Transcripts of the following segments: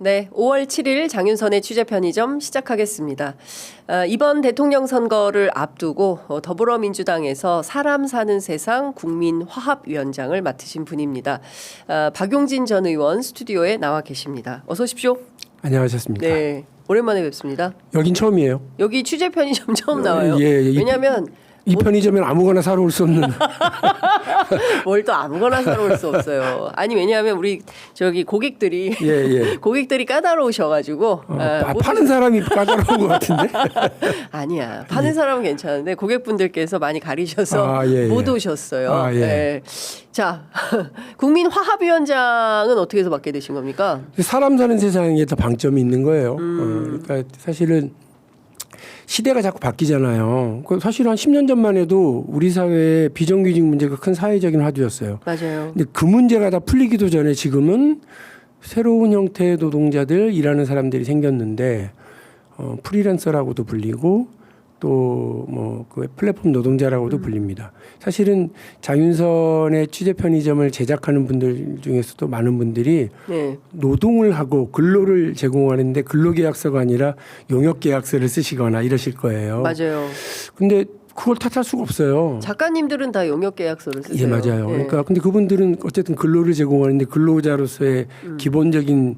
네, 5월 7일 장윤선의 취재편의점 시작하겠습니다. 이번 대통령 선거를 앞두고 더불어민주당에서 사람 사는 세상 국민화합위원장을 맡으신 분입니다. 박용진 전 의원 스튜디오에 나와 계십니다. 어서 오십시오. 안녕하셨습니까? 네, 오랜만에 뵙습니다. 여긴 처음이에요. 여기 취재편의점 처음 나와요. 예. 왜냐하면 이 편의점엔 아무거나 사러 올 수 없는. 뭘 또 아무거나 사러 올 수 없어요. 아니 왜냐하면 우리 저기 고객들이 고객들이 까다로우셔가지고 파는 사람이 까다로운 것 같은데. 아니야 파는 사람은 괜찮은데 고객분들께서 많이 가리셔서 못 오셨어요. 네. 자 국민화합위원장은 어떻게 해서 맡게 되신 겁니까? 사람 사는 세상에 더 방점이 있는 거예요. 그러니까 사실은 시대가 자꾸 바뀌잖아요. 사실 한 10년 전만 해도 우리 사회에 비정규직 문제가 큰 사회적인 화두였어요. 맞아요. 근데 그 문제가 다 풀리기도 전에 지금은 새로운 형태의 노동자들, 일하는 사람들이 생겼는데 프리랜서라고도 불리고 또 뭐 그 플랫폼 노동자라고도 불립니다. 사실은 장윤선의 취재 편의점을 제작하는 분들 중에서도 많은 분들이 노동을 하고 근로를 제공하는데 근로계약서가 아니라 용역계약서를 쓰시거나 이러실 거예요. 맞아요. 근데 그걸 탓할 수가 없어요. 작가님들은 다 용역계약서를 쓰세요. 예, 맞아요. 그러니까 근데 그분들은 어쨌든 근로를 제공하는데 근로자로서의 기본적인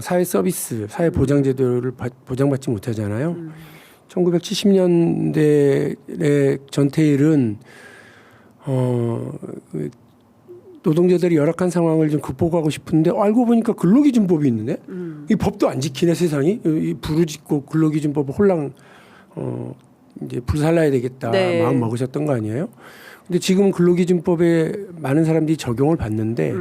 사회 서비스, 사회 보장 제도를 보장받지 못하잖아요. 1970년대의 전태일은 노동자들이 열악한 상황을 좀 극복하고 싶은데 알고 보니까 근로기준법이 있는데 이 법도 안 지키네 세상이. 이 부르짖고 근로기준법을 홀랑 이제 불살라야 되겠다 마음 먹으셨던 거 아니에요? 근데 지금 근로기준법에 많은 사람들이 적용을 받는데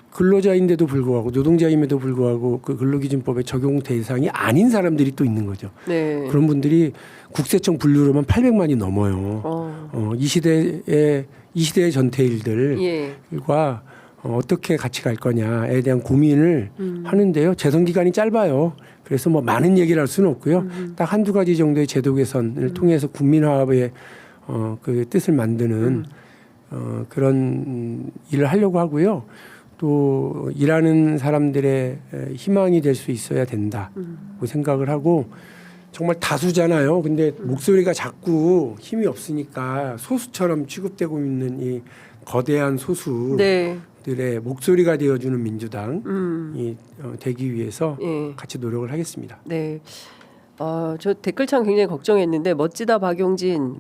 근로자인데도 불구하고 노동자임에도 불구하고 그 근로기준법의 적용 대상이 아닌 사람들이 또 있는 거죠. 그런 분들이 국세청 분류로만 800만이 넘어요. 이 시대의 전태일들과 어떻게 같이 갈 거냐에 대한 고민을 하는데요. 재선 기간이 짧아요. 그래서 뭐 많은 얘기를 할 수는 없고요. 딱 한두 가지 정도의 제도 개선을 통해서 국민화합의 그 뜻을 만드는 그런 일을 하려고 하고요. 또 일하는 사람들의 희망이 될 수 있어야 된다고 생각을 하고 정말 다수잖아요. 근데 목소리가 자꾸 힘이 없으니까 소수처럼 취급되고 있는 이 거대한 소수들의 목소리가 되어주는 민주당이 되기 위해서 같이 노력을 하겠습니다. 네. 저 댓글창 굉장히 걱정했는데 멋진 박용진.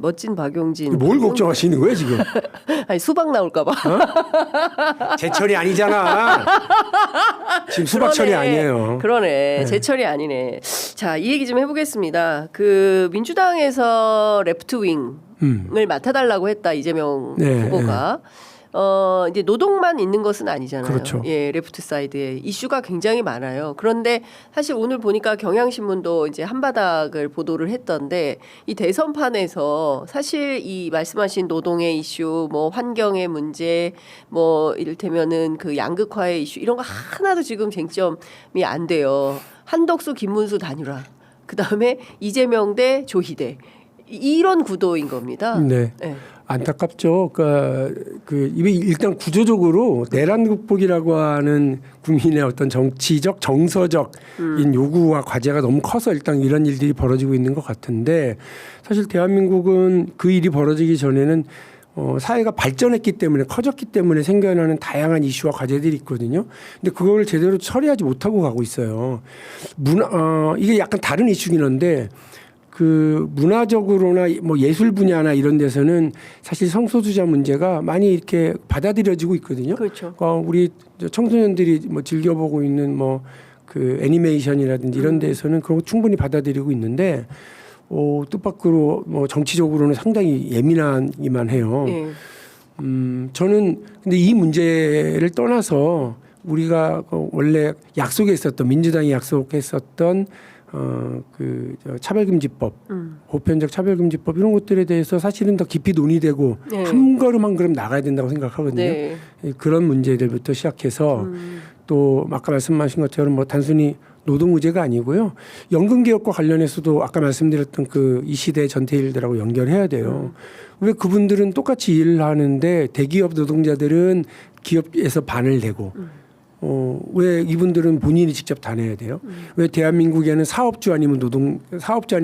뭘 걱정하시는 거예요 지금? 아니 수박 나올까봐. 제철이 아니잖아. 지금 수박철이 아니에요. 그러네. 제철이 아니네. 자, 이 얘기 좀 해보겠습니다. 그 민주당에서 레프트 윙을 맡아달라고 했다 이재명 후보가. 이제 노동만 있는 것은 아니잖아요. 그렇죠. 예, 레프트 사이드에 이슈가 굉장히 많아요. 그런데 사실 오늘 보니까 경향신문도 이제 한바닥을 보도를 했던데 이 대선판에서 사실 이 말씀하신 노동의 이슈, 뭐 환경의 문제, 뭐 이를테면은 그 양극화의 이슈 이런 거 하나도 지금 쟁점이 안 돼요. 한덕수, 김문수 단일화, 그 다음에 이재명 대 조희대 이런 구도인 겁니다. 네. 안타깝죠. 그러니까 일단 구조적으로 내란 극복이라고 하는 국민의 어떤 정치적, 정서적인 요구와 과제가 너무 커서 일단 이런 일들이 벌어지고 있는 것 같은데 사실 대한민국은 그 일이 벌어지기 전에는 사회가 발전했기 때문에 커졌기 때문에 생겨나는 다양한 이슈와 과제들이 있거든요. 근데 그걸 제대로 처리하지 못하고 가고 있어요. 이게 약간 다른 이슈긴 한데 그 문화적으로나 뭐 예술 분야나 이런 데서는 사실 성소수자 문제가 많이 이렇게 받아들여지고 있거든요. 그렇죠. 우리 청소년들이 뭐 즐겨보고 있는 뭐 그 애니메이션이라든지 이런 데서는 그런 거 충분히 받아들이고 있는데 뜻밖으로 뭐 정치적으로는 상당히 예민하기만 해요. 저는 근데 이 문제를 떠나서 우리가 원래 민주당이 약속했었던 차별금지법, 보편적 차별금지법 이런 것들에 대해서 사실은 더 깊이 논의되고 한 걸음 한 걸음 나가야 된다고 생각하거든요. 그런 문제들부터 시작해서 또 아까 말씀하신 것처럼 뭐 단순히 노동 의제가 아니고요. 연금 개혁과 관련해서도 아까 말씀드렸던 그 이 시대 전태일들하고 연결해야 돼요. 왜 그분들은 똑같이 일을 하는데 대기업 노동자들은 기업에서 반을 내고 왜 이분들은 본인이 직접 다 내야 돼요? 왜 대한민국에는 사업주 아니면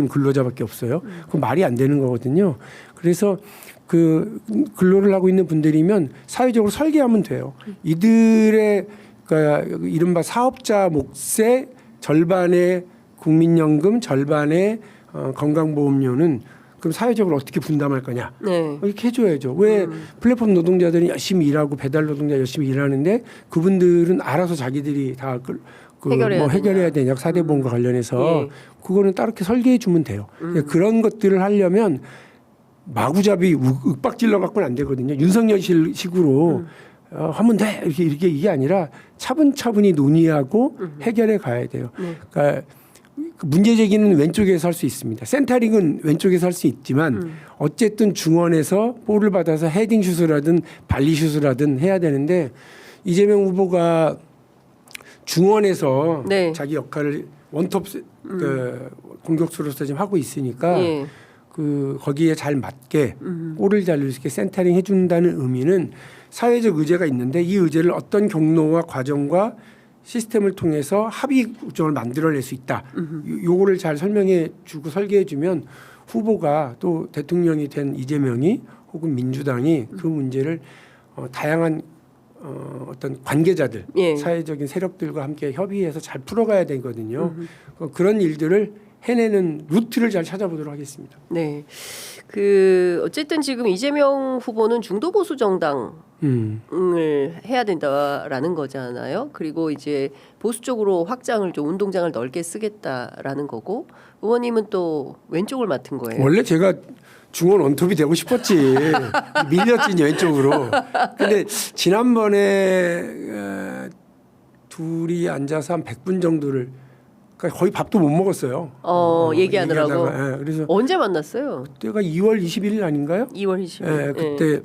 근로자밖에 없어요? 그건 말이 안 되는 거거든요. 그래서 그 근로를 하고 있는 분들이면 사회적으로 설계하면 돼요. 이들의 그러니까 이른바 사업자 몫의 절반의 국민연금, 절반의 건강보험료는 그럼 사회적으로 어떻게 분담할 거냐? 네. 이렇게 해줘야죠. 왜 플랫폼 노동자들이 열심히 일하고 배달 노동자 열심히 일하는데 그분들은 알아서 자기들이 다 해결해야 되냐? 4대 보험과 관련해서 예. 그거는 따르게 설계해 주면 돼요. 그런 것들을 하려면 마구잡이 윽박질러 갖고는 안 되거든요. 윤석열식으로 하면 돼 이렇게 이게 아니라 차분차분히 논의하고 해결해 가야 돼요. 그러니까 문제 제기는 왼쪽에서 할 수 있습니다. 센터링은 왼쪽에서 할 수 있지만 어쨌든 중원에서 볼을 받아서 헤딩 슛을 하든 발리 슛을 하든 해야 되는데 이재명 후보가 중원에서 네. 자기 역할을 원톱 그 공격수로서 지금 하고 있으니까 예. 그 거기에 잘 맞게 볼을 잘 이렇게 센터링 해준다는 의미는 사회적 의제가 있는데 이 의제를 어떤 경로와 과정과 시스템을 통해서 합의 구조를 만들어낼 수 있다. 요거를 잘 설명해 주고 설계해 주면 후보가 또 대통령이 된 이재명이 혹은 민주당이 그 문제를 다양한 어떤 관계자들, 예. 사회적인 세력들과 함께 협의해서 잘 풀어가야 되거든요. 그런 일들을 해내는 루트를 잘 찾아보도록 하겠습니다. 네. 어쨌든 지금 이재명 후보는 중도 보수 정당을 해야 된다라는 거잖아요. 그리고 이제 보수 쪽으로 확장을 좀 운동장을 넓게 쓰겠다라는 거고 의원님은 또 왼쪽을 맡은 거예요. 원래 제가 중원 원톱이 되고 싶었지. 밀렸지 왼쪽으로. 근데 지난번에 둘이 앉아서 한 100분 정도를 그러니까 거의 밥도 못 먹었어요. 얘기하느라고. 얘기하다가, 예, 그래서 언제 만났어요? 그때가 2월 21일 아닌가요? 2월 20일. 예, 그때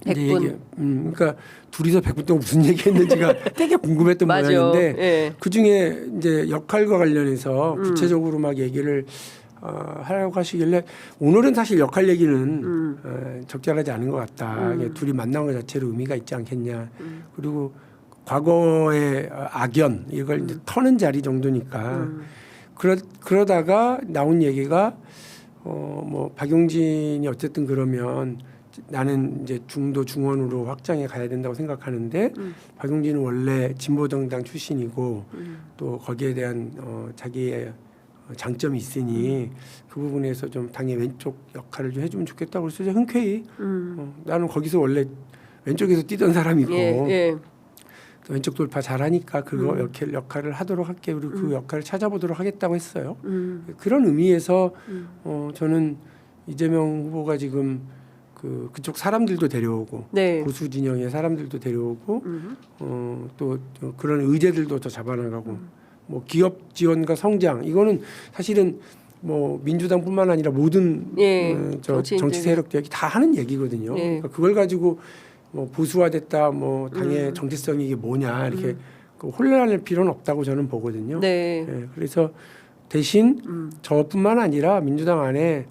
이제 100분. 그러니까 둘이서 100분 동안 무슨 얘기했는지가 되게 궁금했던 맞아. 모양인데 예. 그 중에 이제 역할과 관련해서 구체적으로 막 얘기를 하라고 하시길래 오늘은 사실 역할 얘기는 적절하지 않은 것 같다. 이게 둘이 만난 것 자체로 의미가 있지 않겠냐. 그리고 과거의 악연 이걸 이제 터는 자리 정도니까 그러다가 나온 얘기가 뭐 박용진이 어쨌든 그러면 나는 이제 중도 중원으로 확장해 가야 된다고 생각하는데 박용진은 원래 진보정당 출신이고 또 거기에 대한 자기의 장점이 있으니 그 부분에서 좀 당의 왼쪽 역할을 좀 해주면 좋겠다고 그래서 흔쾌히 나는 거기서 원래 왼쪽에서 뛰던 사람이고 예. 또 왼쪽 돌파 잘하니까 그거 역할을 하도록 할게 그리고 그 역할을 찾아보도록 하겠다고 했어요. 그런 의미에서 저는 이재명 후보가 지금 그쪽 사람들도 데려오고 네. 보수 진영의 사람들도 데려오고 또 그런 의제들도 더 잡아나가고 뭐 기업 지원과 성장 이거는 사실은 뭐 민주당뿐만 아니라 모든 정치 세력들이 다 하는 얘기거든요. 예. 그러니까 그걸 가지고 뭐 보수화됐다, 뭐 당의 정체성이 이게 뭐냐 이렇게 혼란할 필요는 없다고 저는 보거든요. 네. 예, 그래서 대신 저뿐만 아니라 민주당 안에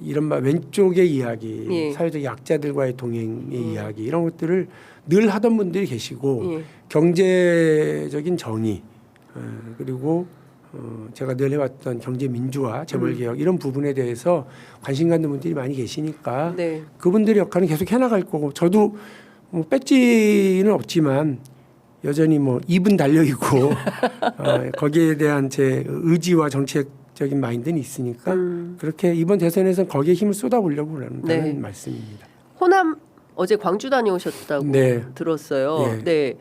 이른바 왼쪽의 이야기, 예. 사회적 약자들과의 동행의 이야기 이런 것들을 늘 하던 분들이 계시고 예. 경제적인 정의 그리고 제가 늘 해왔던 경제 민주화, 재벌 개혁 이런 부분에 대해서 관심 갖는 분들이 많이 계시니까 네. 그분들의 역할은 계속 해나갈 거고 저도 뭐 배지는 없지만 여전히 뭐 입은 달려 있고 거기에 대한 제 의지와 정책적인 마인드는 있으니까 그렇게 이번 대선에서 거기에 힘을 쏟아보려고 그러는 네. 말씀입니다. 호남 어제 광주 다녀오셨다고 네. 들었어요. 네.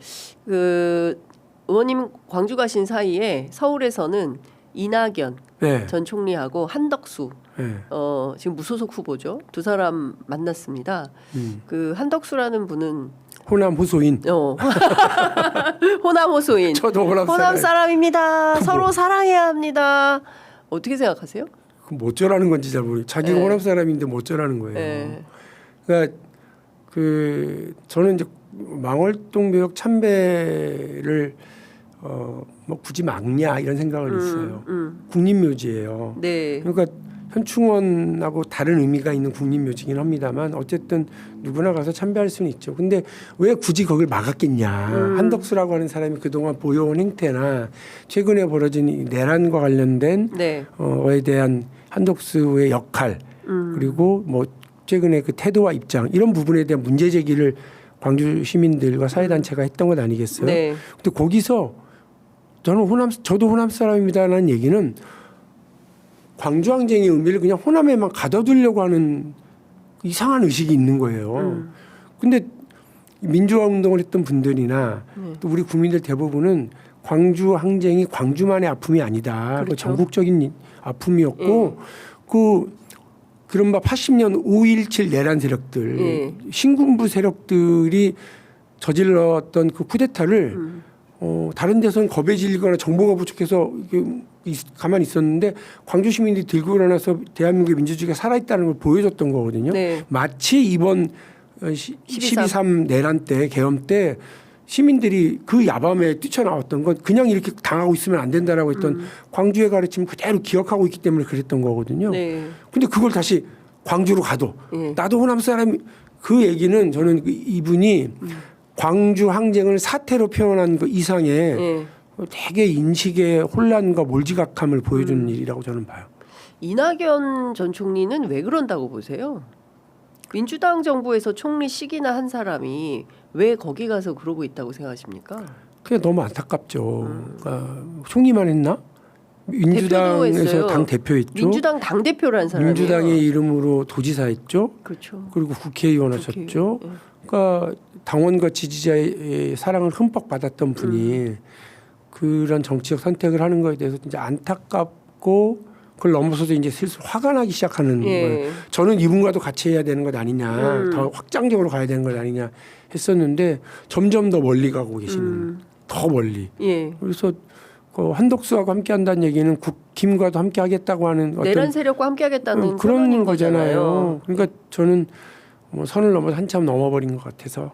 의원님 광주 가신 사이에 서울에서는 이낙연 네. 전 총리하고 한덕수 네. 지금 무소속 후보죠. 두 사람 만났습니다. 그 한덕수라는 분은 호남 호소인. 호남 호소인. 저도 호남 사람입니다. 서로 사랑해야 합니다. 어떻게 생각하세요? 그럼 뭐 어쩌라는 건지 잘 모르겠어요. 자기가 호남 사람인데 뭐 어쩌라는 거예요. 네. 그러니까 저는 이제 망월동묘역 참배를 뭐 굳이 막냐 이런 생각을 했어요. 국립묘지예요. 네. 그러니까 현충원하고 다른 의미가 있는 국립묘지긴 합니다만 어쨌든 누구나 가서 참배할 수는 있죠. 근데 왜 굳이 거길 막았겠냐. 한덕수라고 하는 사람이 그동안 보여온 행태나 최근에 벌어진 이 내란과 관련된 네. 에 대한 한덕수의 역할 그리고 뭐 최근에 그 태도와 입장 이런 부분에 대한 문제 제기를 광주 시민들과 사회단체가 했던 것 아니겠어요? 네. 근데 거기서 저도 호남 사람입니다라는 얘기는 광주항쟁의 의미를 그냥 호남에만 가둬두려고 하는 이상한 의식이 있는 거예요. 근데 민주화 운동을 했던 분들이나 또 우리 국민들 대부분은 광주항쟁이 광주만의 아픔이 아니다. 그렇죠. 그 전국적인 아픔이었고 그런 바 80년 5.17 내란 세력들 신군부 세력들이 저질렀던 그 쿠데타를 다른 데서는 겁에 질리거나 정보가 부족해서 가만히 있었는데 광주 시민들이 들고 일어나서 대한민국의 민주주의가 살아있다는 걸 보여줬던 거거든요. 네. 마치 이번 12.3 내란 때 계엄 때 시민들이 그 야밤에 뛰쳐나왔던 건 그냥 이렇게 당하고 있으면 안 된다라고 했던 광주의 가르침을 그대로 기억하고 있기 때문에 그랬던 거거든요. 네. 근데 그걸 다시 광주로 가도 나도 호남 사람이 그 얘기는 저는 이분이 광주 항쟁을 사태로 표현한 그 이상의 되게 인식의 혼란과 몰지각함을 보여주는 일이라고 저는 봐요. 이낙연 전 총리는 왜 그런다고 보세요? 민주당 정부에서 총리식이나 한 사람이 왜 거기 가서 그러고 있다고 생각하십니까? 그게 너무 안타깝죠. 그러니까 총리만 했나? 민주당에서 당 대표했죠. 민주당 당 대표라는 사람이에요. 민주당의 이름으로 도지사 했죠. 그렇죠. 그리고 국회의원 하셨죠. 그러니까 당원과 지지자의 사랑을 흠뻑 받았던 분이 그런 정치적 선택을 하는 거에 대해서 진짜 안타깝고 그걸 넘어서서 이제 슬슬 화가 나기 시작하는 거예요. 저는 이분과도 같이 해야 되는 것 아니냐, 더 확장적으로 가야 되는 것 아니냐 했었는데 점점 더 멀리 가고 계시는, 더 멀리. 그래서 그 한덕수하고 함께한다는 얘기는 국힘과도 함께하겠다고 하는 어떤 내란 세력과 함께하겠다는 그런 거잖아요. 그러니까 저는 뭐 선을 넘어서 한참 넘어버린 것 같아서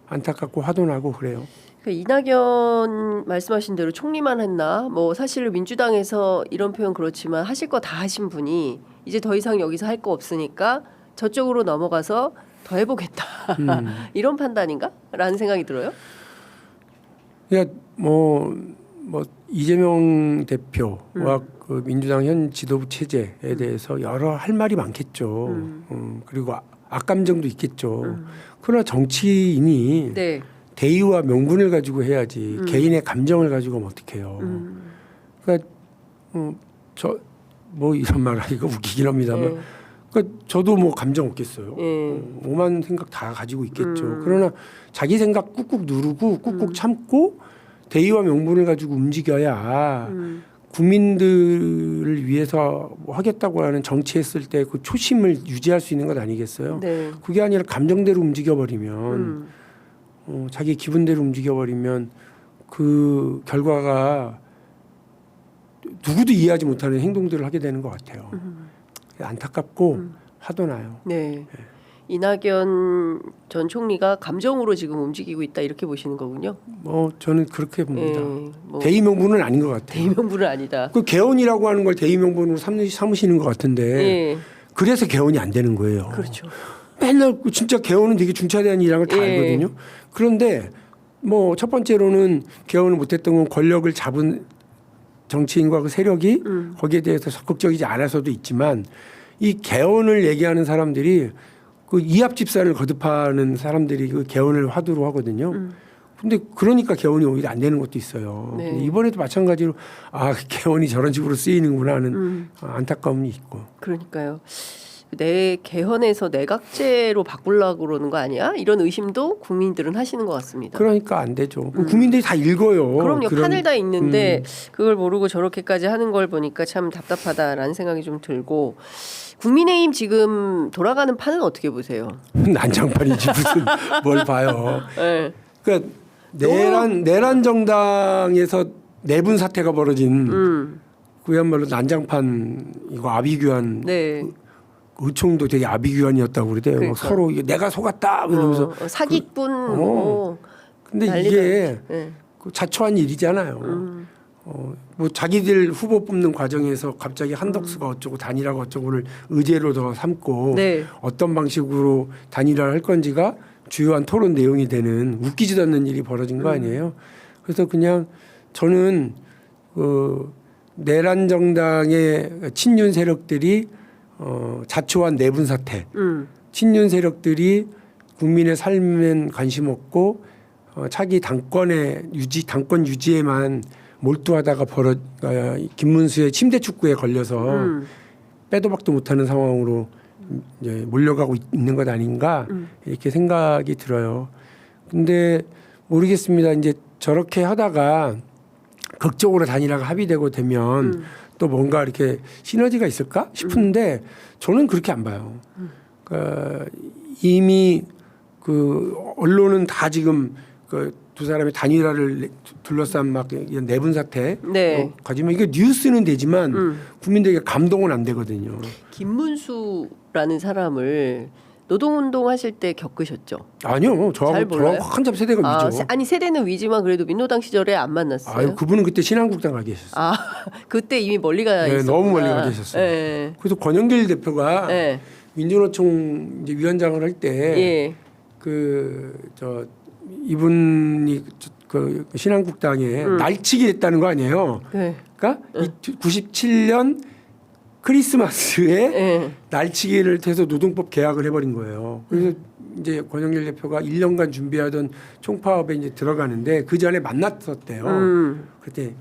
안타깝고 화도 나고 그래요. 그러니까 이낙연 말씀하신 대로 총리만 했나? 뭐 사실 민주당에서 이런 표현 그렇지만 하실 거 다 하신 분이 이제 더 이상 여기서 할 거 없으니까 저쪽으로 넘어가서 더 해보겠다. 이런 판단인가? 라는 생각이 들어요. 그러니까 뭐 이재명 대표와 그 민주당 현 지도부 체제에 대해서 여러 할 말이 많겠죠. 그리고 악감정도 있겠죠. 그러나 정치인이 대의와 명분을 가지고 해야지 개인의 감정을 가지고 하면 어떡해요. 그러니까 저 뭐 이런 말 하기가 웃기긴 합니다만 그러니까 저도 뭐 감정 없겠어요. 오만 생각 다 가지고 있겠죠. 그러나 자기 생각 꾹꾹 누르고 꾹꾹 참고 대의와 명분을 가지고 움직여야 국민들을 위해서 뭐 하겠다고 하는 정치했을 때 그 초심을 유지할 수 있는 것 아니겠어요. 그게 아니라 감정대로 움직여버리면 자기 기분대로 움직여버리면 그 결과가 누구도 이해하지 못하는 행동들을 하게 되는 것 같아요. 안타깝고 화도 나요. 네. 이낙연 전 총리가 감정으로 지금 움직이고 있다 이렇게 보시는 거군요. 저는 그렇게 봅니다. 대의 명분은 아닌 것 같아요. 대의 명분은 아니다. 그 개헌이라고 하는 걸 대의 명분으로 삼으시는 것 같은데 그래서 개헌이 안 되는 거예요. 그렇죠. 맨날 진짜 개헌은 되게 중차대한 일이라는 걸 다 알거든요. 그런데 뭐 첫 번째로는 개헌을 못했던 건 권력을 잡은 정치인과 그 세력이 거기에 대해서 적극적이지 않아서도 있지만 이 개헌을 얘기하는 사람들이 그 이합 집산을 거듭하는 사람들이 그 개헌을 화두로 하거든요. 근데 그러니까 개헌이 오히려 안 되는 것도 있어요. 근데 이번에도 마찬가지로 개헌이 저런 식으로 쓰이는구나 하는 안타까움이 있고. 그러니까요. 내 개헌에서 내각제로 바꾸려고 그러는 거 아니야? 이런 의심도 국민들은 하시는 것 같습니다. 그러니까 안 되죠. 국민들이 다 읽어요. 그럼요. 판을 다 읽는데 그걸 모르고 저렇게까지 하는 걸 보니까 참 답답하다라는 생각이 좀 들고 국민의힘 지금 돌아가는 판은 어떻게 보세요? 난장판이지 무슨 뭘 봐요. 그러니까 내란 정당에서 내분 사태가 벌어진 그야말로 난장판 이거 아비규환 의총도 되게 아비규환이었다고 그러대요. 그러니까. 서로 내가 속았다 이러면서 사기꾼. 근데 이게 자초한 일이잖아요. 뭐 자기들 후보 뽑는 과정에서 갑자기 한덕수가 어쩌고 단일화가 어쩌고를 의제로 더 삼고 네. 어떤 방식으로 단일화를 할 건지가 주요한 토론 내용이 되는 웃기지도 않는 일이 벌어진 거 아니에요. 그래서 그냥 저는 내란 정당의 친윤 세력들이 자초한 내분 사태, 친윤 세력들이 국민의 삶엔 관심 없고 차기 당권 유지에만 몰두하다가 김문수의 침대 축구에 걸려서 빼도 박도 못하는 상황으로 이제 몰려가고 있는 것 아닌가 이렇게 생각이 들어요. 근데 모르겠습니다. 이제 저렇게 하다가 극적으로 단일화가 합의되고 되면 또 뭔가 이렇게 시너지가 있을까 싶은데 저는 그렇게 안 봐요. 그러니까 이미 그 언론은 다 지금 그 두 사람의 단일화를 둘러싼 막 이런 내분 사태 네. 가지면 이게 뉴스는 되지만 국민들에게 감동은 안 되거든요. 김문수라는 사람을 노동운동 하실 때 겪으셨죠? 아니요, 잘 몰라요? 저하고 한참 세대가 위죠. 아니 세대는 위지만 그래도 민노당 시절에 안 만났어요. 아유, 그분은 그때 신한국당 가 계셨어요. 아 그때 이미 멀리 가 네, 있었구나. 너무 멀리 가 계셨어요. 네. 그래서 권영길 대표가 네. 민주노총 이제 위원장을 할 때 예. 이분이 그 신한국당에 날치기 했다는 거 아니에요. 네. 그러니까 97년 크리스마스에 네. 날치기를 해서 노동법 개혁을 해버린 거예요. 그래서 이제 권영길 대표가 1년간 준비하던 총파업에 이제 들어가는데 그 전에 만났었대요. 그때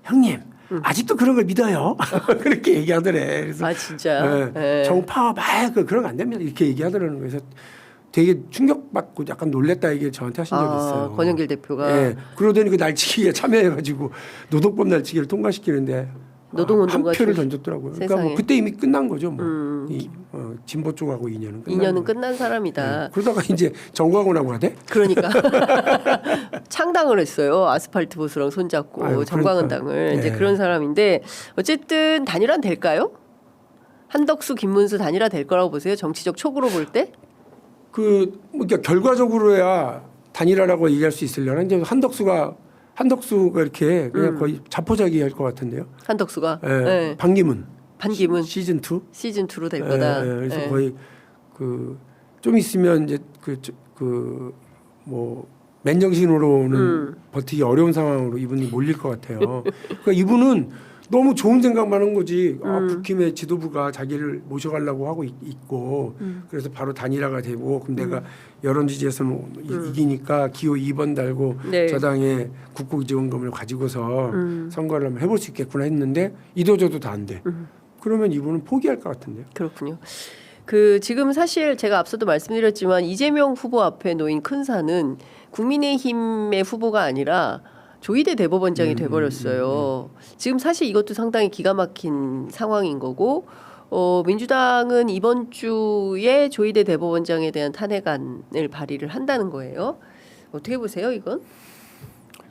형님 아직도 그런 걸 믿어요? 그렇게 얘기하더래. 그래서 아 진짜. 네. 총파업 그런 거 안 됩니다. 이렇게 얘기하더라는 거예요. 그래서 되게 충격받고 약간 놀랬다 이게 저한테 하신 적이 있어요. 권영길 대표가. 예. 그러더니 그 날치기에 참여해가지고 노동법 날치기를 통과시키는데 노동운동가 한 표를 던졌더라고요. 그러니까 뭐 그때 이미 끝난 거죠. 뭐. 진보 쪽하고 인연은 끝난 2년은 거죠. 끝난 사람이다. 네. 그러다가 이제 정광훈하고 하대? 그러니까 창당을 했어요. 아스팔트 보수랑 손잡고 아유, 정광훈 그러니까. 당을 이제 네. 그런 사람인데 어쨌든 단일화는 될까요? 한덕수, 김문수 단일화 될 거라고 보세요? 정치적 촉으로 볼 때? 그러니까 결과적으로야 단일화라고 얘기할 수 있으려나 이제 한덕수가 이렇게 그냥 거의 자포자기 할 것 같은데요. 한덕수가 예. 네. 반기문 시즌 2로 될 거다. 그래서 네. 거의 좀 있으면 이제 뭐 맨정신으로는 버티기 어려운 상황으로 이분이 몰릴 것 같아요. 그러니까 이분은 너무 좋은 생각만 한 거지. 국힘의 지도부가 자기를 모셔가려고 하고 있고 그래서 바로 단일화가 되고 그럼 내가 여론 지지에서는 이기니까 기호 2번 달고 네. 저당의 국고 지원금을 가지고서 선거를 한번 해볼 수 있겠구나 했는데 이도저도 다 안 돼. 그러면 이분은 포기할 것 같은데요. 그렇군요. 지금 사실 제가 앞서도 말씀드렸지만 이재명 후보 앞에 놓인 큰 산은 국민의힘의 후보가 아니라 조희대 대법원장이 돼버렸어요. 지금 사실 이것도 상당히 기가 막힌 상황인 거고 민주당은 이번 주에 조희대 대법원장에 대한 탄핵안을 발의를 한다는 거예요. 어떻게 보세요, 이건?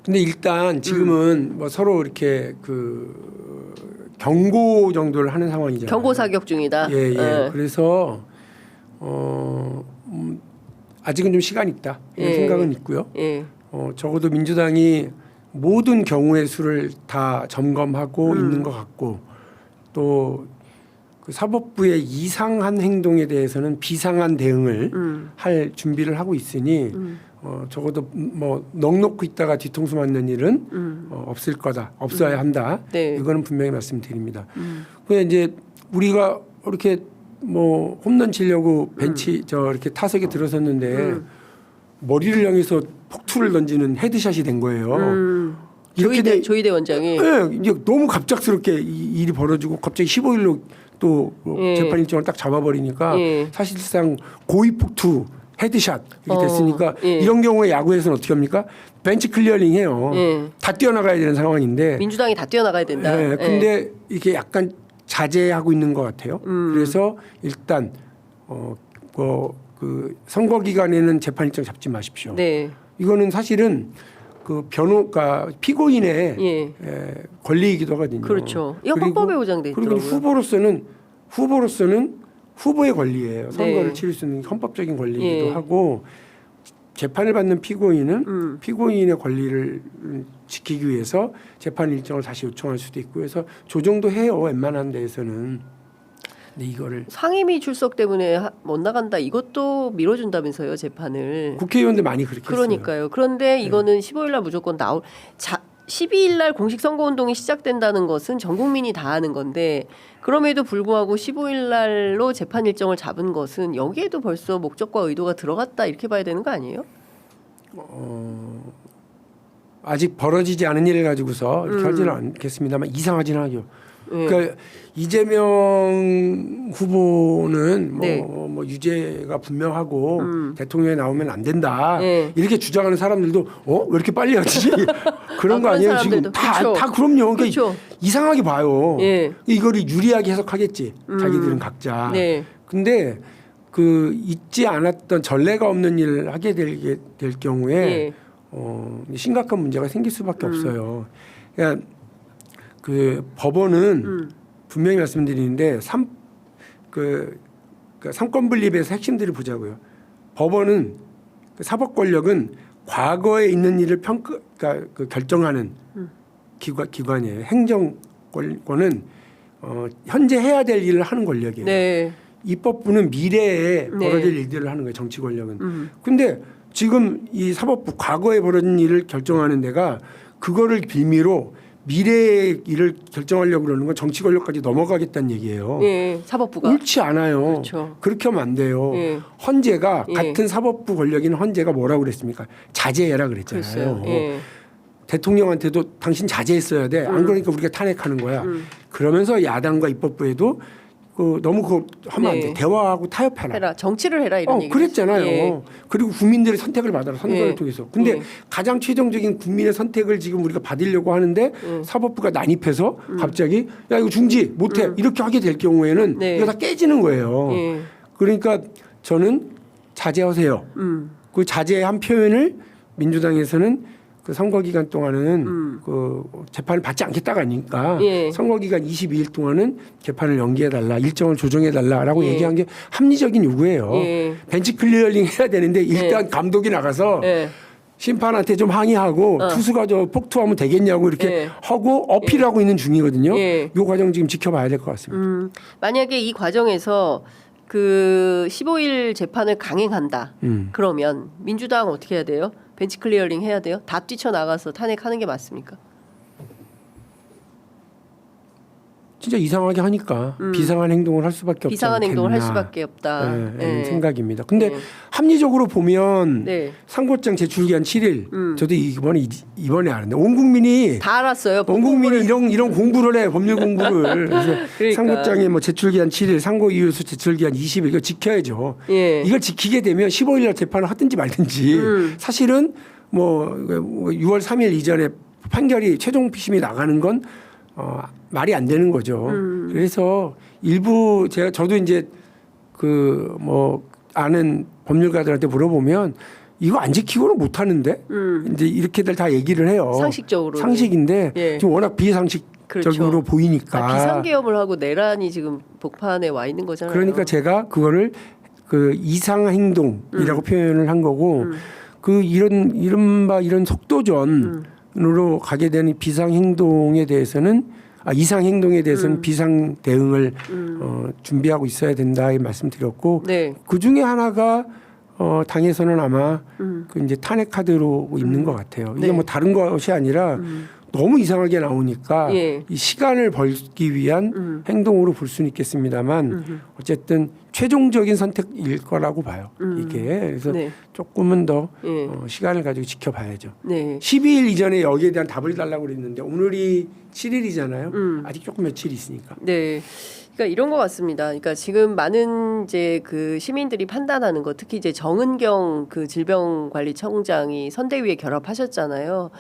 근데 일단 지금은 뭐 서로 이렇게 경고 정도를 하는 상황이잖아요. 경고 사격 중이다. 예. 네. 그래서 아직은 좀 시간이 있다 이런 예. 생각은 있고요. 예. 적어도 민주당이 모든 경우의 수를 다 점검하고 있는 것 같고 또 그 사법부의 이상한 행동에 대해서는 비상한 대응을 할 준비를 하고 있으니 적어도 뭐 넋놓고 있다가 뒤통수 맞는 일은 없을 거다, 없어야 한다. 네. 이거는 분명히 말씀드립니다. 그래 이제 우리가 이렇게 뭐 홈런 치려고 벤치 이렇게 타석에 들어섰는데 머리를 향해서 폭투를 던지는 헤드샷이 된 거예요. 조희대 원장이. 네, 이제 너무 갑작스럽게 이 일이 벌어지고 갑자기 15일로 또 예. 재판 일정을 딱 잡아버리니까 예. 사실상 고의 폭투 헤드샷 이렇게 됐으니까 예. 이런 경우에 야구에서는 어떻게 합니까? 벤치 클리어링 해요. 예. 다 뛰어나가야 되는 상황인데. 민주당이 다 뛰어나가야 된다. 네, 근데 이게 약간 자제하고 있는 것 같아요. 그래서 일단 선거 기간에는 재판 일정 잡지 마십시오. 네. 이거는 사실은 변호가 피고인의 예. 권리이기도 하거든요. 그렇죠. 이거 그리고- 헌법에 보장돼 그리고 있더라고요. 후보로서는 후보의 권리예요. 선거를 네. 치를 수 있는 헌법적인 권리이기도 예. 하고 재판을 받는 피고인은 피고인의 권리를 지키기 위해서 재판 일정을 다시 요청할 수도 있고 해서 조정도 해요. 웬만한 데에서는. 근데 이거를 상임위 출석 때문에 못 나간다. 이것도 미뤄준다면서요, 재판을. 국회의원들 많이 그렇게 했어요. 그러니까요. 그런데 이거는 15일 날 무조건 12일 날 공식 선거 운동이 시작된다는 것은 전 국민이 다 아는 건데 그럼에도 불구하고 15일 날로 재판 일정을 잡은 것은 여기에도 벌써 목적과 의도가 들어갔다 이렇게 봐야 되는 거 아니에요? 아직 벌어지지 않은 일을 가지고서 이렇게 하지는 않겠습니다만 이상하지는 하죠. 네. 그러니까 이재명 후보는 네. 뭐 유죄가 분명하고 대통령에 나오면 안 된다 네. 이렇게 주장하는 사람들도 왜 이렇게 빨리 하지 그런 거 그런 아니에요 사람들도. 지금 다 그렇죠. 그럼요. 그러니까 그렇죠. 이상하게 봐요. 예. 이거를 유리하게 해석하겠지 자기들은 각자. 네. 근데 그 잊지 않았던 전례가 없는 일을 하게 될 경우에 예. 심각한 문제가 생길 수밖에 없어요. 그러니까 그 법원은 분명히 말씀드리는데 삼권 분립에서 핵심들을 보자고요. 법원은 그 사법 권력은 과거에 있는 일을 그러니까 그 결정하는 기관이에요. 행정권은 현재 해야 될 일을 하는 권력이에요. 네. 입법부는 미래에 네. 벌어질 일들을 하는 거예요. 정치 권력은. 근데 지금 이 사법부 과거에 벌어진 일을 결정하는 데가 그거를 빌미로 미래의 일을 결정하려고 그러는 건 정치 권력까지 넘어가겠다는 얘기예요. 예. 사법부가 옳지 않아요. 그렇죠. 그렇게 하면 안 돼요. 예. 헌재가 예. 같은 사법부 권력인 헌재가 뭐라고 그랬습니까? 자제해라 그랬잖아요. 그랬어요. 예. 대통령한테도 당신 자제했어야 돼. 안 그러니까 우리가 탄핵하는 거야. 그러면서 야당과 입법부에도 너무 그거 하면 안 돼. 네. 대화하고 타협해라. 해라. 정치를 해라 이런 얘기. 그랬잖아요. 예. 그리고 국민들의 선택을 받아라. 선거를 예. 통해서. 근데 예. 가장 최종적인 국민의 선택을 지금 우리가 받으려고 하는데 사법부가 난입해서 갑자기 야 이거 중지 못해 이렇게 하게 될 경우에는 네. 이거 다 깨지는 거예요. 예. 그러니까 저는 자제하세요. 그 자제한 표현을 민주당에서는 그 선거 기간 동안은 그 재판을 받지 않겠다가 아니니까 예. 선거 기간 22일 동안은 재판을 연기해 달라, 일정을 조정해 달라라고 예. 얘기한 게 합리적인 요구예요. 예. 벤치 클리어링 해야 되는데 일단 감독이 나가서 예. 심판한테 좀 항의하고 투수가 저 폭투하면 되겠냐고 이렇게 예. 하고 어필하고 있는 중이거든요. 예. 이 과정 지금 지켜봐야 될 것 같습니다. 만약에 이 과정에서 그 15일 재판을 강행한다. 그러면 민주당 어떻게 해야 돼요? 벤치 클리어링 해야 돼요? 다 뛰쳐나가서 탄핵하는 게 맞습니까? 진짜 이상하게 하니까 비상한 행동을 할 수밖에 없지 비상한 않겠나. 행동을 할 수밖에 없다. 네, 네. 생각입니다. 근데 네. 합리적으로 보면 네. 상고장 제출 기한 7일. 저도 이번에 알았는데 온 국민이 다 알았어요. 온 국민이 이런 공부를 해 법률 공부를. 그래서 그러니까. 상고장에 뭐 제출 기한 7일, 상고 이유수 제출 기한 20일 이거 지켜야죠. 예. 이걸 지키게 되면 15일 날 재판을 하든지 말든지 사실은 뭐 6월 3일 이전에 판결이 최종 피심이 나가는 건 말이 안 되는 거죠. 그래서 일부 저도 이제 그 뭐 아는 법률가들한테 물어보면 이거 안 지키고는 못 하는데 이제 이렇게들 다 얘기를 해요. 상식적으로. 상식인데 예. 지금 워낙 비상식적으로 그렇죠. 보이니까. 비상계엄을 하고 내란이 지금 복판에 와 있는 거잖아요. 그러니까 제가 그거를 그 이상 행동이라고 표현을 한 거고 그 이런 속도전으로 가게 되는 비상 행동에 대해서는 이상 행동에 대해서는 비상 대응을 준비하고 있어야 된다 이 말씀드렸고 네. 그 중에 하나가 당에서는 아마 그 이제 탄핵 카드로 있는 것 같아요. 이게 네. 뭐 다른 것이 아니라 너무 이상하게 나오니까 예. 이 시간을 벌기 위한 행동으로 볼 수는 있겠습니다만 어쨌든 최종적인 선택일 거라고 봐요. 이게 그래서 네. 조금은 더 예. 시간을 가지고 지켜봐야죠. 네. 12일 이전에 여기에 대한 답을 달라고 그랬는데 오늘이 7일이잖아요. 아직 조금 며칠 있으니까. 네. 그러니까 이런 것 같습니다. 그러니까 지금 많은 이제 그 시민들이 판단하는 것, 특히 이제 정은경 그 질병관리청장이 선대위에 결합하셨잖아요.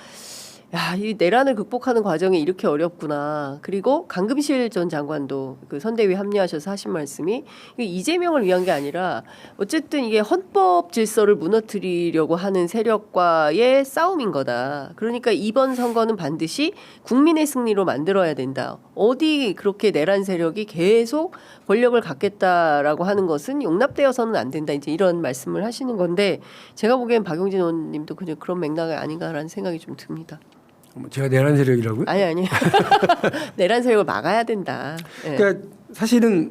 야, 이 내란을 극복하는 과정이 이렇게 어렵구나. 그리고 강금실 전 장관도 그 선대위 합류하셔서 하신 말씀이 이게 이재명을 위한 게 아니라 어쨌든 이게 헌법 질서를 무너뜨리려고 하는 세력과의 싸움인 거다. 그러니까 이번 선거는 반드시 국민의 승리로 만들어야 된다. 어디 그렇게 내란 세력이 계속 권력을 갖겠다라고 하는 것은 용납되어서는 안 된다. 이제 이런 말씀을 하시는 건데 제가 보기엔 박용진 의원님도 그냥 그런 맥락이 아닌가라는 생각이 좀 듭니다. 제가 내란 세력이라고요? 아니. 내란 세력을 막아야 된다. 네. 그러니까 사실은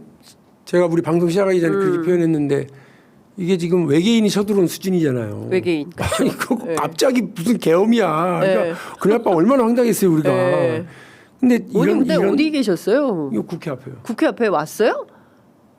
제가 우리 방송 시작하기 전에 그렇게 표현했는데 이게 지금 외계인이 쳐들어온 수준이잖아요. 외계인. 아니 그거 네. 갑자기 무슨 계엄이야. 그러니까 네. 그날 밤 얼마나 황당했어요 우리가. 네. 근데 근데 어디 계셨어요? 이거 국회 앞에요. 국회 앞에 왔어요?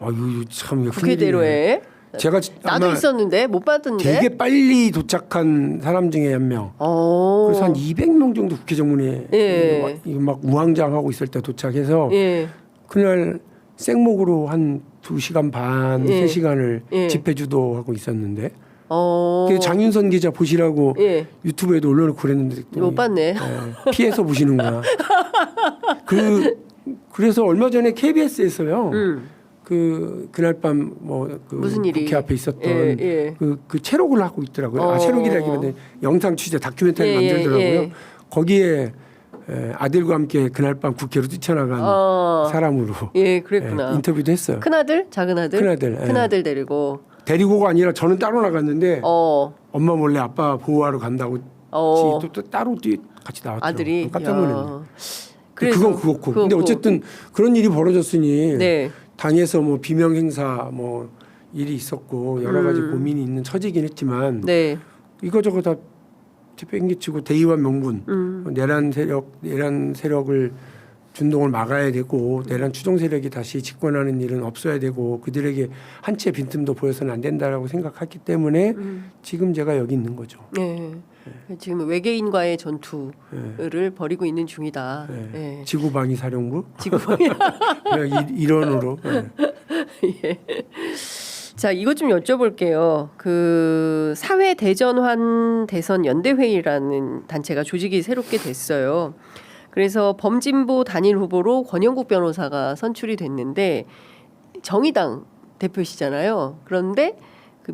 아유 참 이거 국회대로에. 제가 나도 아마 있었는데 못 봤던데. 되게 빨리 도착한 사람 중에 한 명. 그래서 한 200명 정도 국회 정문에 예. 이거 막 우왕좌왕하고 있을 때 도착해서 예. 그날 생목으로 한 2시간 반, 예. 3시간을 예. 집회 주도하고 있었는데 어. 그 장윤선 기자 보시라고 예. 유튜브에도 올려놓고 그랬는데 못 봤네. 피해서 보시는구나. 그래서 얼마 전에 KBS에서요. 그날 밤 무슨 일이? 국회 앞에 있었던 예. 그 체록을 하고 있더라고요. 체록이라기보다 영상 취재 다큐멘터리 예, 만들더라고요. 예. 거기에 아들과 함께 그날 밤 국회로 뛰쳐나간 사람으로 예, 그랬구나. 인터뷰도 했어요. 큰아들, 작은아들, 큰아들, 예. 큰아들 데리고가 아니라 저는 따로 나갔는데 어. 엄마 몰래 아빠 보호하러 간다고 또 따로 같이 나왔죠. 아들이 깜짝 놀랐네. 야. 그건 그렇고. 근데 어쨌든 그런 일이 벌어졌으니 네. 당에서 뭐 비명 행사 뭐 일이 있었고 여러 가지 고민이 있는 처지긴 했지만 네. 이거저거 다 뺑기치고 대의원 명분 내란 세력을 준동을 막아야 되고 내란 추종 세력이 다시 집권하는 일은 없어야 되고 그들에게 한 채 빈틈도 보여서는 안 된다라고 생각했기 때문에 지금 제가 여기 있는 거죠. 네. 지금 외계인과의 전투를 벌이고 있는 중이다. 네. 지구방위 사령부 지구방위. 일원으로. 예. 자, 이것 좀 여쭤볼게요. 그 사회 대전환 대선 연대회의라는 단체가 조직이 새롭게 됐어요. 그래서 범진보 단일 후보로 권영국 변호사가 선출이 됐는데 정의당 대표시잖아요. 그런데 그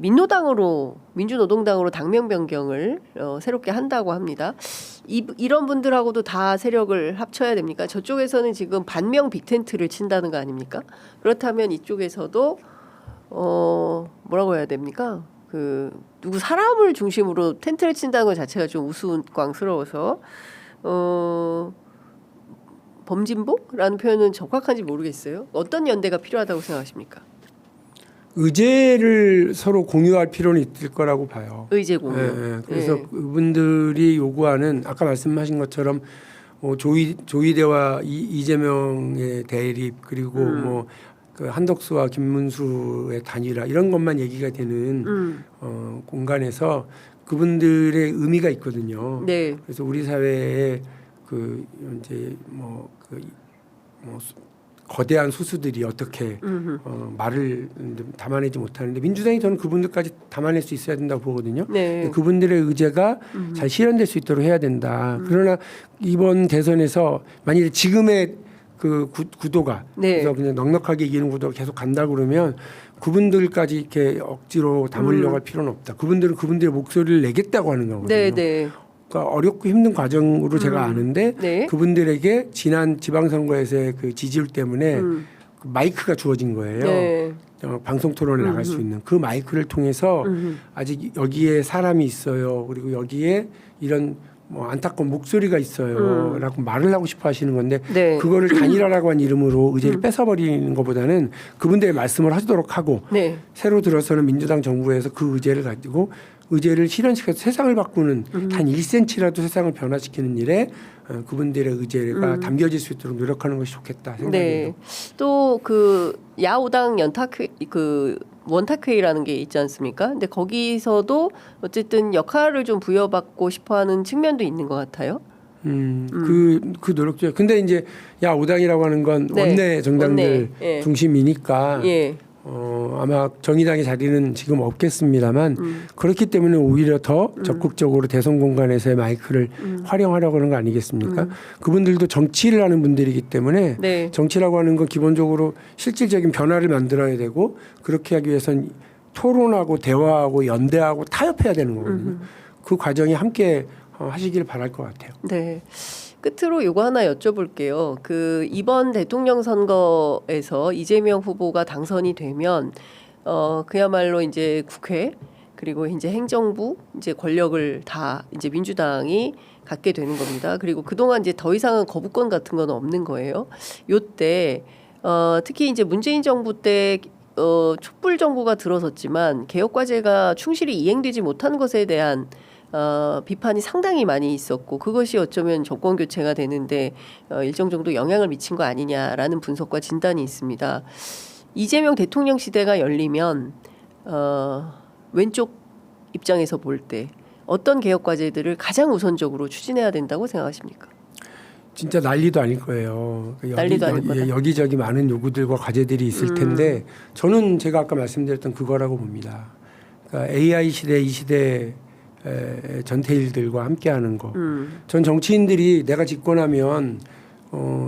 민주노동당으로 당명 변경을 새롭게 한다고 합니다. 이런 분들하고도 다 세력을 합쳐야 됩니까? 저쪽에서는 지금 반명 빅텐트를 친다는 거 아닙니까? 그렇다면 이쪽에서도 뭐라고 해야 됩니까? 그 누구 사람을 중심으로 텐트를 친다는 것 자체가 좀 우스꽝스러워서 범진보라는 표현은 적확한지 모르겠어요. 어떤 연대가 필요하다고 생각하십니까? 의제를 서로 공유할 필요는 있을 거라고 봐요. 의제 공유. 그래서 그분들이 요구하는 아까 말씀하신 것처럼 조희대와 이재명의 대립 그리고 그 한덕수와 김문수의 단일화 이런 것만 얘기가 되는 공간에서 그분들의 의미가 있거든요. 네. 그래서 우리 사회에 거대한 소수들이 어떻게 말을 담아내지 못하는데 민주당이 저는 그분들까지 담아낼 수 있어야 된다고 보거든요. 네. 그분들의 의제가 잘 실현될 수 있도록 해야 된다. 그러나 이번 대선에서 만일에 지금의 그 구도가 네. 그래서 그냥 넉넉하게 이기는 구도가 계속 간다 그러면 그분들까지 이렇게 억지로 담으려고 할 필요는 없다. 그분들은 그분들의 목소리를 내겠다고 하는 거거든요. 네, 네. 그러니까 어렵고 힘든 과정으로 제가 아는데 네. 그분들에게 지난 지방선거에서의 그 지지율 때문에 그 마이크가 주어진 거예요. 네. 방송 토론에 나갈 수 있는 그 마이크를 통해서 아직 여기에 사람이 있어요. 그리고 여기에 이런 안타까운 목소리가 있어요. 라고 말을 하고 싶어 하시는 건데 네. 그거를 단일화라고 한 이름으로 의제를 뺏어버리는 것보다는 그분들의 말씀을 하도록 하고 네. 새로 들어서는 민주당 정부에서 그 의제를 가지고 의제를 실현시켜서 세상을 바꾸는 단 1cm라도 세상을 변화시키는 일에 그분들의 의제가 담겨질 수 있도록 노력하는 것이 좋겠다 생각해요. 네. 또 그 야오당 원탁회의라는 게 있지 않습니까? 근데 거기서도 어쨌든 역할을 좀 부여받고 싶어하는 측면도 있는 것 같아요. 그 노력죠. 근데 이제 야오당이라고 하는 건 네. 원내 정당들 원내. 예. 중심이니까 예. 아마 정의당의 자리는 지금 없겠습니다만 그렇기 때문에 오히려 더 적극적으로 대선 공간에서의 마이크를 활용하려고 하는 거 아니겠습니까? 그분들도 정치를 하는 분들이기 때문에 네. 정치라고 하는 건 기본적으로 실질적인 변화를 만들어야 되고 그렇게 하기 위해선 토론하고 대화하고 연대하고 타협해야 되는 거거든요. 그 과정이 함께 하시길 바랄 것 같아요. 네. 끝으로 요거 하나 여쭤볼게요. 그 이번 대통령 선거에서 이재명 후보가 당선이 되면 그야말로 이제 국회 그리고 이제 행정부 이제 권력을 다 이제 민주당이 갖게 되는 겁니다. 그리고 그동안 이제 더 이상은 거부권 같은 건 없는 거예요. 요때 특히 이제 문재인 정부 때 촛불 정부가 들어섰지만 개혁 과제가 충실히 이행되지 못한 것에 대한 비판이 상당히 많이 있었고 그것이 어쩌면 정권 교체가 되는데 일정 정도 영향을 미친 거 아니냐라는 분석과 진단이 있습니다. 이재명 대통령 시대가 열리면 왼쪽 입장에서 볼 때 어떤 개혁 과제들을 가장 우선적으로 추진해야 된다고 생각하십니까? 진짜 난리도 아닐 거예요. 난리도 아닐 거다. 여기저기 많은 요구들과 과제들이 있을 텐데 저는 제가 아까 말씀드렸던 그거라고 봅니다. 그러니까 AI 시대 이 시대 전태일들과 함께하는 거. 전 정치인들이 내가 집권하면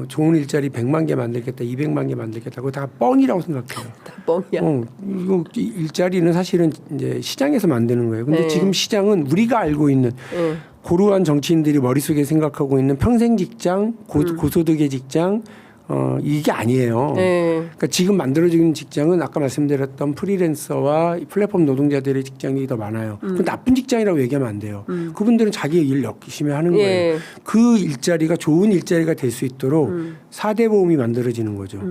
좋은 일자리 100만 개 만들겠다, 200만 개 만들겠다. 그거 다 뻥이라고 생각해요. 다 뻥이야. 이거 일자리는 사실은 이제 시장에서 만드는 거예요. 근데 지금 시장은 우리가 알고 있는 고루한 정치인들이 머릿속에 생각하고 있는 평생 직장, 고소득의 직장 이게 아니에요. 그러니까 지금 만들어지는 직장은 아까 말씀드렸던 프리랜서와 플랫폼 노동자들의 직장이 더 많아요. 그 나쁜 직장이라고 얘기하면 안 돼요. 그분들은 자기 일 열심히 하는 거예요. 그 일자리가 좋은 일자리가 될 수 있도록 4대 보험이 만들어지는 거죠.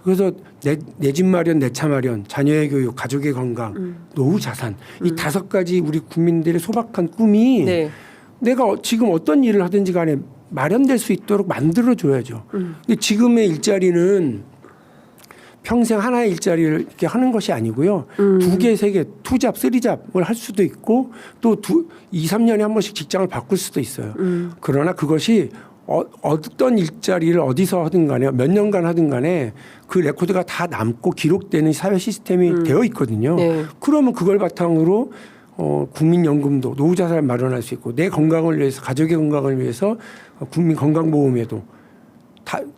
그래서 내 집 마련, 내 차 마련, 자녀의 교육, 가족의 건강, 노후 자산 이 5가지 우리 국민들의 소박한 꿈이 내가 지금 어떤 일을 하든지 간에 마련될 수 있도록 만들어줘야죠. 근데 지금의 일자리는 평생 하나의 일자리를 이렇게 하는 것이 아니고요. 2개, 3개, 투잡, 쓰리잡을 할 수도 있고 또 2, 3년에 한 번씩 직장을 바꿀 수도 있어요. 그러나 그것이 어떤 일자리를 어디서 하든 간에 몇 년간 하든 간에 그 레코드가 다 남고 기록되는 사회 시스템이 되어 있거든요. 그러면 그걸 바탕으로 국민연금도 노후자산을 마련할 수 있고 내 건강을 위해서 가족의 건강을 위해서 국민 건강보험에도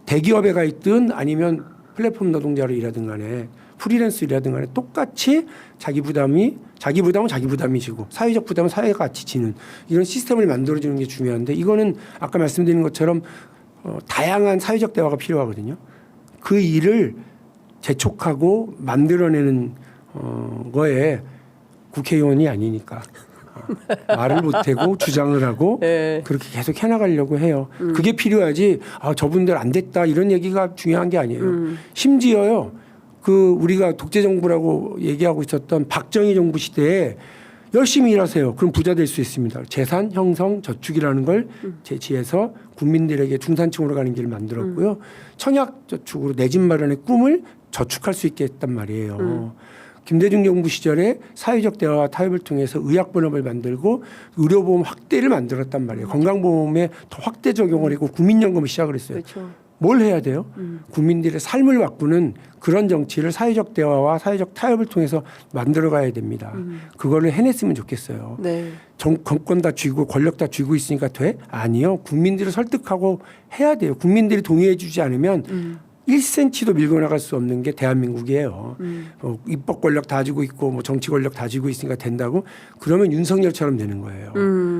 대기업에 가 있든 아니면 플랫폼 노동자로 일하든 간에 프리랜서 일하든 간에 똑같이 자기 부담은 자기 부담이시고 사회적 부담은 사회가 같이 지는 이런 시스템을 만들어주는 게 중요한데 이거는 아까 말씀드린 것처럼 다양한 사회적 대화가 필요하거든요. 그 일을 재촉하고 만들어내는 거에 국회의원이 아니니까 말을 못하고 주장을 하고 그렇게 계속 해나가려고 해요. 그게 필요하지. 저분들 안 됐다 이런 얘기가 중요한 게 아니에요. 심지어요. 그 우리가 독재 정부라고 얘기하고 있었던 박정희 정부 시대에 열심히 일하세요. 그럼 부자 될 수 있습니다. 재산 형성 저축이라는 걸 제시해서 국민들에게 중산층으로 가는 길을 만들었고요. 청약 저축으로 내 집 마련의 꿈을 저축할 수 있게 했단 말이에요. 김대중 정부 시절에 사회적 대화와 타협을 통해서 의약본업을 만들고 의료보험 확대를 만들었단 말이에요. 건강보험에 더 확대 적용을 했고 국민연금을 시작을 했어요. 그렇죠. 뭘 해야 돼요? 국민들의 삶을 바꾸는 그런 정치를 사회적 대화와 사회적 타협을 통해서 만들어 가야 됩니다. 그거를 해냈으면 좋겠어요. 정권 다 쥐고 권력 다 쥐고 있으니까 돼? 아니요. 국민들을 설득하고 해야 돼요. 국민들이 동의해 주지 않으면 1cm도 밀고 나갈 수 없는 게 대한민국이에요. 입법 권력 다 쥐고 있고 뭐 정치 권력 다 쥐고 있으니까 된다고 그러면 윤석열처럼 되는 거예요.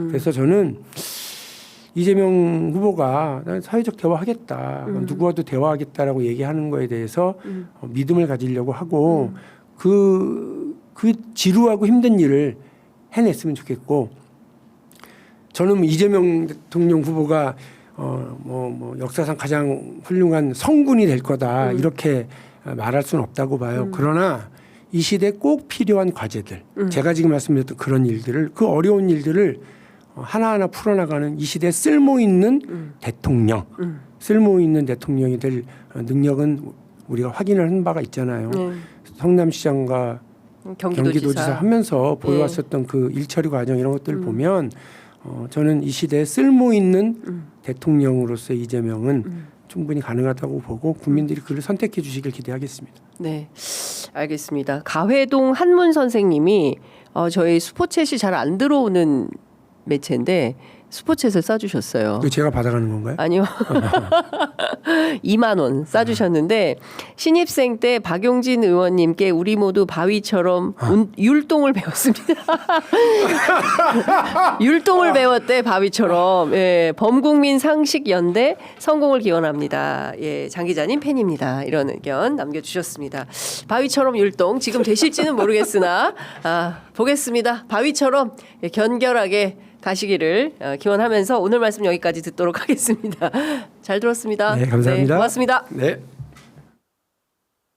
그래서 저는 이재명 후보가 난 사회적 대화하겠다. 누구와도 대화하겠다라고 얘기하는 거에 대해서 믿음을 가지려고 하고 그 지루하고 힘든 일을 해냈으면 좋겠고 저는 이재명 대통령 후보가 역사상 가장 훌륭한 성군이 될 거다 이렇게 말할 수는 없다고 봐요. 그러나 이 시대에 꼭 필요한 과제들 제가 지금 말씀드렸던 그런 일들을 그 어려운 일들을 하나하나 풀어나가는 이 시대에 쓸모있는 대통령 쓸모있는 대통령이 될 능력은 우리가 확인을 한 바가 있잖아요. 성남시장과 경기도지사 하면서 보여왔었던 그 일처리 과정 이런 것들을 보면 저는 이 시대에 쓸모 있는 대통령으로서 이재명은 충분히 가능하다고 보고 국민들이 그를 선택해 주시길 기대하겠습니다. 네, 알겠습니다. 가회동 한문 선생님이 저희 슈퍼챗이 잘 안 들어오는 매체인데 슈퍼챗을 쏴주셨어요. 이거 제가 받아가는 건가요? 아니요. 2만 원 싸주셨는데 신입생 때 박용진 의원님께 우리 모두 바위처럼 율동을 배웠습니다. 율동을 배웠대 바위처럼. 예, 범국민 상식연대 성공을 기원합니다. 예, 장 기자님 팬입니다. 이런 의견 남겨주셨습니다. 바위처럼 율동 지금 되실지는 모르겠으나 보겠습니다. 바위처럼 견결하게 가시기를 기원하면서 오늘 말씀 여기까지 듣도록 하겠습니다. 잘 들었습니다. 네, 감사합니다. 네, 고맙습니다. 네.